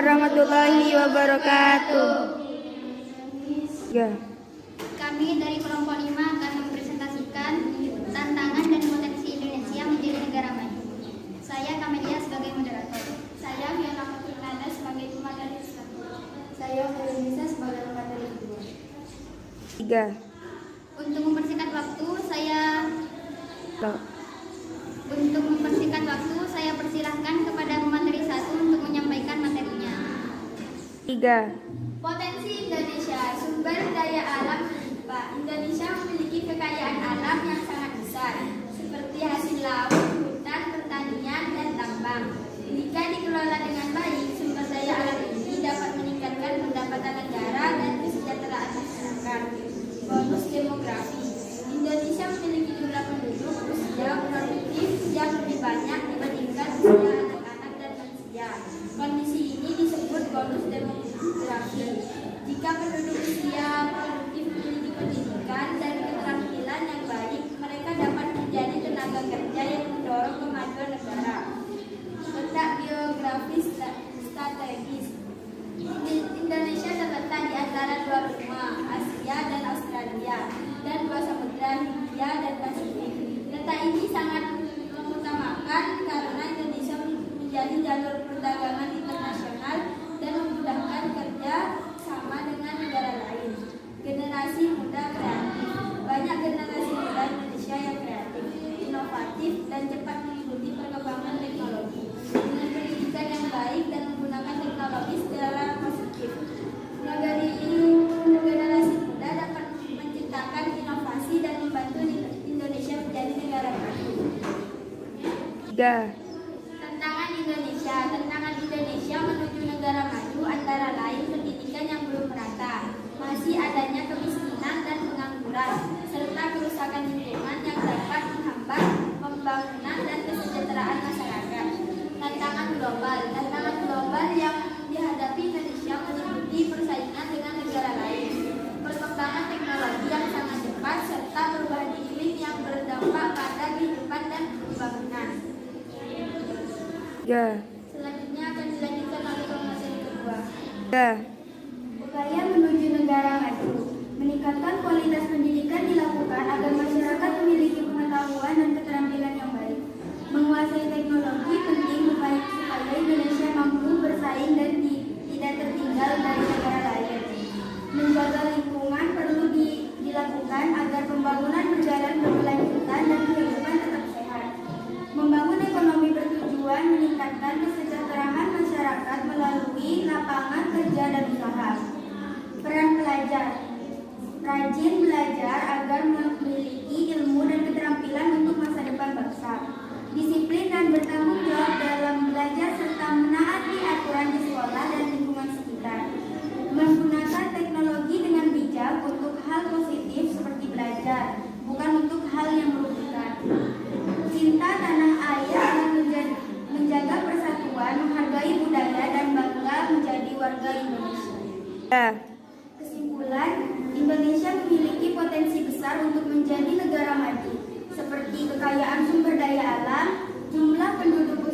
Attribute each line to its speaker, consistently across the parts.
Speaker 1: warahmatullahi wabarakatuh. Ya.
Speaker 2: Kami dari kelompok 5 akan mempresentasikan tantangan dan potensi Indonesia menjadi negara maju. Saya Kamelia sebagai moderator. Saya Fiona Fatirnana sebagai pemateri satu. Saya Felinisa sebagai pemateri 2.
Speaker 1: 3.
Speaker 2: Untuk mempersingkat waktu, saya persilahkan kepada pemateri 1 untuk menyampaikan materinya.
Speaker 1: 3.
Speaker 2: Potensi Indonesia, sumber daya alam melimpah. Indonesia memiliki kekayaan alam yang sangat besar, seperti hasil laut, hutan, pertanian, dan tambang. Jika dikelola dengan baik, sumber daya alam ini dapat meningkatkan pendapatan negara dan kesejahteraan masyarakat. Bonus demografi. Indonesia memiliki jumlah penduduk usia produktif yang lebih banyak dibandingkan usia anak-anak dan lansia. Kondisi ini disebut bonus demografi. Jika penduduk usia produktif memiliki pendidikan dan keterampilan yang baik, mereka dapat menjadi tenaga kerja yang mendorong kemajuan negara. Letak geografis strategis. Indonesia terletak di antara dua benua, Asia dan Australia, dan dua samudra, Hindia dan Pasifik. Letak ini sangat mengutamakan karena Indonesia menjadi jalur perdagangan internasional dan memudahkan kerja sama dengan negara lain. Generasi muda kreatif. Banyak generasi muda Indonesia yang kreatif, inovatif, dan cepat mengikuti perkembangan teknologi. Dengan pendidikan yang baik dan menggunakan teknologi secara positif, generasi muda dapat menciptakan inovasi dan membantu Indonesia menjadi negara maju.
Speaker 1: 3.
Speaker 2: Tantangan Indonesia. Tantangan Indonesia menuju negara maju antara lain pendidikan yang belum merata, masih adanya kemiskinan dan pengangguran, serta kerusakan lingkungan yang dapat menghambat pembangunan dan kesejahteraan masyarakat. Tantangan global. Tantangan global yang dihadapi Indonesia meliputi persaingan dengan negara lain, perkembangan teknologi yang sangat cepat, serta perubahan iklim yang berdampak pada kehidupan dan pembangunan.
Speaker 1: 3.
Speaker 2: Selanjutnya akan dilanjutkan oleh pemateri kedua.
Speaker 1: 3.
Speaker 2: Upaya menuju negara maju. Meningkatkan kualitas pendidikan dilakukan agar masyarakat memiliki pengetahuan dan keterampilan yang baik. Menguasai teknologi penting supaya Indonesia mampu bersaing dan tidak tertinggal dari negara lain. Menjaga lingkungan perlu dilakukan agar pembangunan berjalan berkelanjutan dan kehidupan tetap sehat. Membangun ekonomi bertujuan meningkatkan kesejahteraan masyarakat melalui lapangan kerja dan usaha. Peran pelajar. Rajin belajar agar memiliki ilmu dan keterampilan untuk masa depan bangsa. Disiplin dan bertanggung jawab dalam belajar serta menaati aturan di sekolah dan lingkungan sekitar. Menggunakan teknologi dengan bijak untuk hal positif seperti belajar, bukan untuk hal yang merugikan. Cinta tanah air dan menjaga persatuan, menghargai budaya dan bangga menjadi warga Indonesia.
Speaker 1: 3.
Speaker 2: Kesimpulan, Indonesia memiliki potensi besar untuk menjadi negara maju, seperti kekayaan sumber daya alam, jumlah penduduk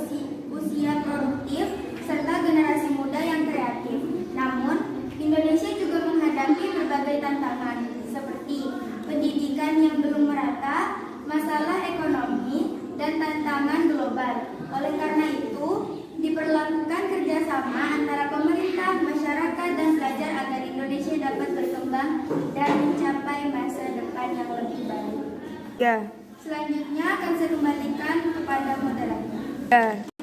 Speaker 2: usia produktif, serta generasi muda yang kreatif. Namun, Indonesia juga menghadapi berbagai tantangan, seperti pendidikan yang belum merata, masalah ekonomi, dan tantangan global. Oleh karena itu, diperlukan kerjasama antara pemerintah, masyarakat, dan pelajar agar Indonesia dapat berkembang dan mencapai masa depan yang lebih baik.
Speaker 1: 3.
Speaker 2: Selanjutnya akan saya kembalikan kepada moderator.
Speaker 1: 3.